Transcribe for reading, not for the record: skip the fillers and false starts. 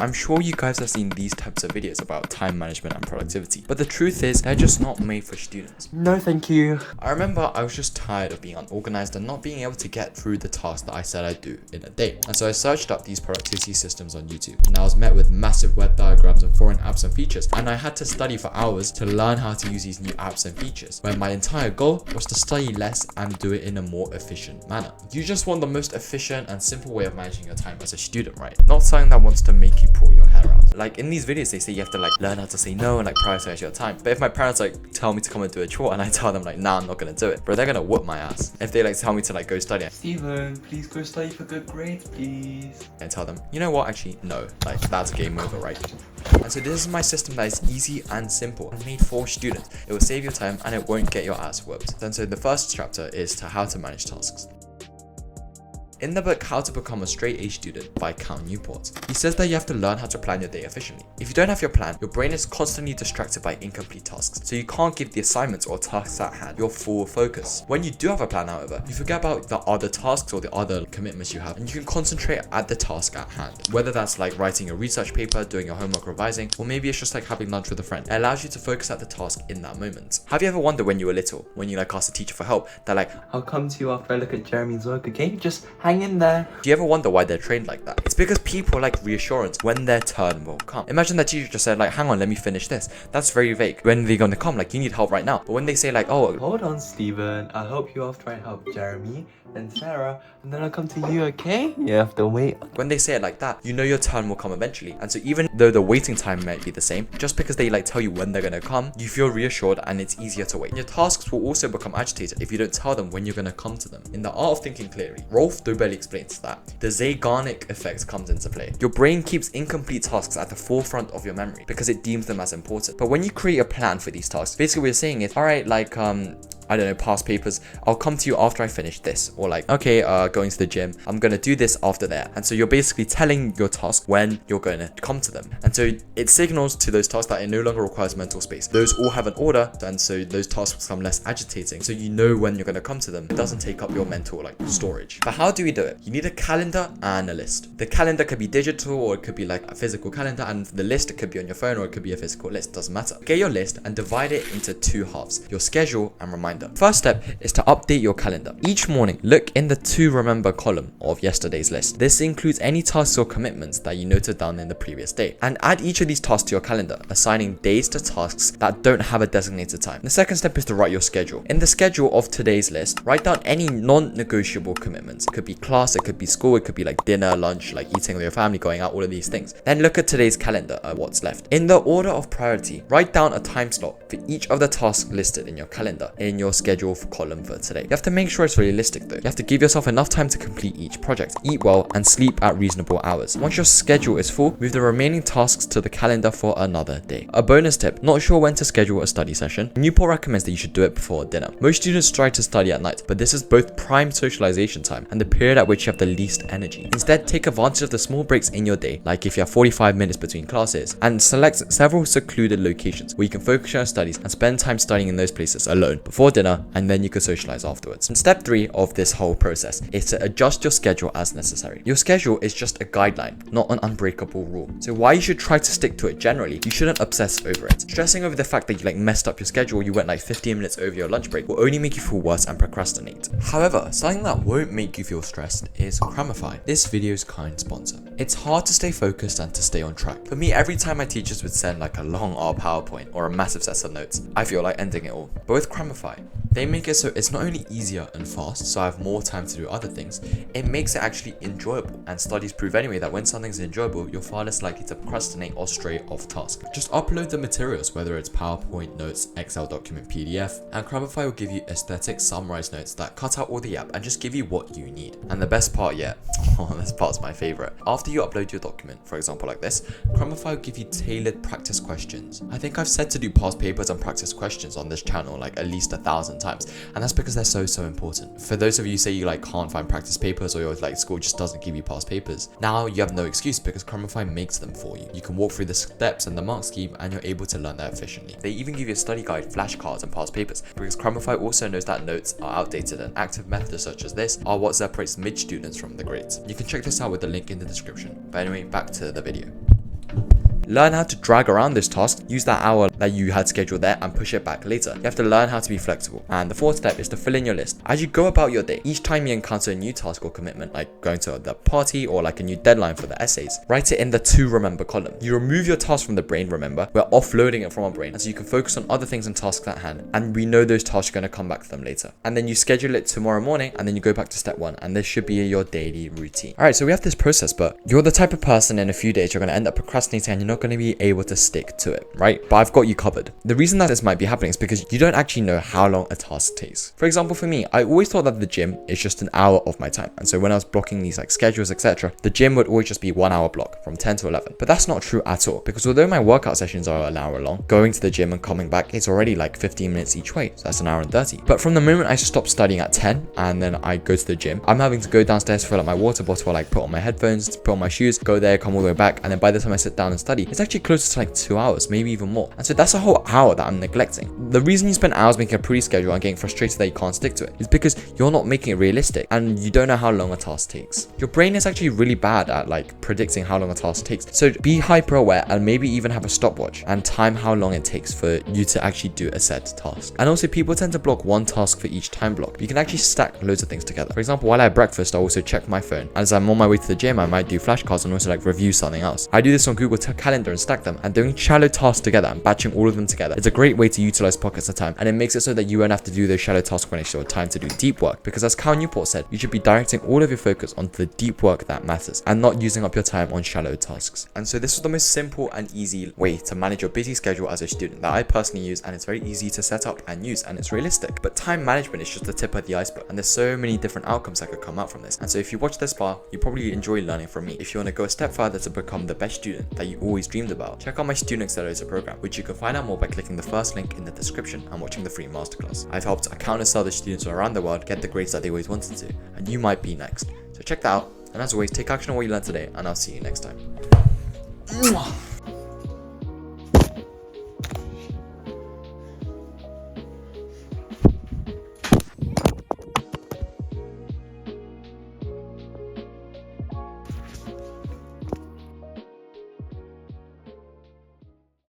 I'm sure you guys have seen these types of videos about time management and productivity, but the truth is they're just not made for students. No, thank you. I remember I was just tired of being unorganized and not being able to get through the tasks that I said I'd do in a day. And so I searched up these productivity systems on YouTube, and I was met with massive web diagrams and foreign apps and features, and I had to study for hours to learn how to use these new apps and features, when my entire goal was to study less and do it in a more efficient manner. You just want the most efficient and simple way of managing your time as a student, right? Not something that wants to make you pull your hair out. Like in these videos they say you have to like learn how to say no and like prioritize your time. But if my parents like tell me to come and do a chore and I tell them like nah, I'm not gonna do it, bro, they're gonna whoop my ass. If they like tell me to like go study, Steven, please go study for good grades, please. and tell them, you know what, actually no, like that's game over, right? And so this is my system that is easy and simple and made for students. It will save your time and it won't get your ass whooped. And so the first chapter is to how to manage tasks. In the book How to Become a Straight A Student by Cal Newport, he says that you have to learn how to plan your day efficiently. If you don't have your plan, your brain is constantly distracted by incomplete tasks, so you can't give the assignments or tasks at hand your full focus. When you do have a plan, however, you forget about the other tasks or the other commitments you have, and you can concentrate at the task at hand. Whether that's like writing a research paper, doing your homework, revising, or maybe it's just like having lunch with a friend. It allows you to focus at the task in that moment. Have you ever wondered when you were little, when you like asked a teacher for help, they're like, I'll come to you after I look at Jeremy's work, okay? Just hang in there. do you ever wonder why they're trained like that? It's because people like reassurance when their turn will come. Imagine that teacher just said like, hang on, let me finish this. That's very vague. When they're gonna come, like you need help right now. But when they say like, oh, Hold on, Steven. I'll help you after I help Jeremy and Sarah, and then I'll come to you, okay? You have to wait. when they say it like that, you know your turn will come eventually. And so even though the waiting time might be the same, just because they like tell you when they're gonna come, you feel reassured and it's easier to wait. Your tasks will also become agitated if you don't tell them when you're gonna come to them. In The Art of Thinking Clearly, Rolf Dobelli explains that the Zeigarnik effect comes into play. Your brain keeps incomplete tasks at the forefront of your memory because it deems them as important. But when you create a plan for these tasks, basically what you're saying is, all right, like I don't know, past papers, I'll come to you after I finish this. Or like, okay, going to the gym, I'm gonna do this after that. And so you're basically telling your task when you're gonna come to them. And so it signals to those tasks that it no longer requires mental space. Those all have an order, and so those tasks become less agitating. So you know when you're gonna come to them. It doesn't take up your mental like storage. But how do we do it? You need a calendar and a list. The calendar could be digital or it could be like a physical calendar, and the list, it could be on your phone or it could be a physical list, doesn't matter. Get your list and divide it into two halves, your schedule and reminder. First step is to update your calendar. Each morning, look in the to remember column of yesterday's list. This includes any tasks or commitments that you noted down in the previous day. And add each of these tasks to your calendar, assigning days to tasks that don't have a designated time. The second step is to write your schedule. In the schedule of today's list, write down any non-negotiable commitments. It could be class, it could be school, it could be like dinner, lunch, like eating with your family, going out, all of these things. Then look at today's calendar, what's left. In the order of priority, write down a time slot for each of the tasks listed in your calendar in your schedule column for today. You have to make sure it's realistic though. You have to give yourself enough time to complete each project. Eat well and sleep at reasonable hours. Once your schedule is full, move the remaining tasks to the calendar for another day. A bonus tip, not sure when to schedule a study session? Newport recommends that you should do it before dinner. Most students try to study at night, but this is both prime socialization time and the period at which you have the least energy. Instead, take advantage of the small breaks in your day, like if you have 45 minutes between classes, and select several secluded locations where you can focus on your studies and spend time studying in those places alone before dinner, and then you can socialize afterwards. And step 3 of this whole process is to adjust your schedule as necessary. Your schedule is just a guideline, not an unbreakable rule. So while you should try to stick to it generally, you shouldn't obsess over it. Stressing over the fact that you like messed up your schedule, you went like 15 minutes over your lunch break, will only make you feel worse and procrastinate. However, something that won't make you feel stressed is Cramify, this video's kind sponsor. It's hard to stay focused and to stay on track. For me, every time my teachers would send like a long R PowerPoint or a massive set of notes, I feel like ending it all. But with Cramify, they make it so it's not only easier and fast, so I have more time to do other things, it makes it actually enjoyable. And studies prove anyway that when something's enjoyable, you're far less likely to procrastinate or stray off task. Just upload the materials, whether it's PowerPoint, notes, Excel document, PDF, and Cramify will give you aesthetic summarized notes that cut out all the app and just give you what you need. And the best part yet, this part's my favorite. After you upload your document, for example like this, Cramify will give you tailored practice questions. I think I've said to do past papers and practice questions on this channel like at least 1,000 times, and that's because they're so important. For those of you who say you like can't find practice papers, or your like school just doesn't give you past papers, now you have no excuse because Cramify makes them for you. You can walk through the steps and the mark scheme and you're able to learn that efficiently. They even give you a study guide, flashcards and past papers because Cramify also knows that notes are outdated, and active methods such as this are what separates mid students from the grades. You can check this out with the link in the description. But anyway, back to the video. Learn how to drag around this task, use that hour that you had scheduled there and push it back later. You have to learn how to be flexible. And the fourth step is to fill in your list. As you go about your day, each time you encounter a new task or commitment, like going to the party or like a new deadline for the essays, write it in the to remember column. You remove your task from the brain, remember, we're offloading it from our brain, and so you can focus on other things and tasks at hand, and we know those tasks are going to come back to them later. And then you schedule it tomorrow morning, and then you go back to step 1, and this should be your daily routine. All right, so we have this process, but you're the type of person in a few days you're going to end up procrastinating and you're not going to be able to stick to it, right? But I've got you covered. The reason that this might be happening is because you don't actually know how long a task takes. For example, for me, I always thought that the gym is just an hour of my time, and so when I was blocking these like schedules, etc., the gym would always just be 1 hour block from 10 to 11. But that's not true at all, because although my workout sessions are an hour long, going to the gym and coming back, it's already like 15 minutes each way, so that's an hour and 30. But from the moment I stop studying at 10 and then I go to the gym, I'm having to go downstairs, fill up my water bottle, like put on my headphones, put on my shoes, go there, come all the way back, and then by the time I sit down and study, it's actually closer to like 2 hours, maybe even more. And so that's a whole hour that I'm neglecting. The reason you spend hours making a pre-schedule and getting frustrated that you can't stick to it is because you're not making it realistic and you don't know how long a task takes. Your brain is actually really bad at like predicting how long a task takes. So be hyper aware and maybe even have a stopwatch and time how long it takes for you to actually do a set task. And also people tend to block one task for each time block. You can actually stack loads of things together. For example, while I have breakfast, I also check my phone. As I'm on my way to the gym, I might do flashcards and also like review something else. I do this on Google Calendar and stack them, and doing shallow tasks together and batching all of them together. It's a great way to utilize pockets of time, and it makes it so that you won't have to do those shallow tasks when it's your time to do deep work. Because as Cal Newport said, you should be directing all of your focus onto the deep work that matters and not using up your time on shallow tasks. And so this is the most simple and easy way to manage your busy schedule as a student that I personally use, and it's very easy to set up and use, and it's realistic. But time management is just the tip of the iceberg, and there's so many different outcomes that could come out from this. And so if you watch this far, you probably enjoy learning from me. If you want to go a step further to become the best student that you always dreamed about, check out my Student Accelerator program, which you can find out more by clicking the first link in the description and watching the free masterclass. I've helped a countless other students around the world get the grades that they always wanted to, and you might be next. So check that out, and as always, take action on what you learned today, and I'll see you next time.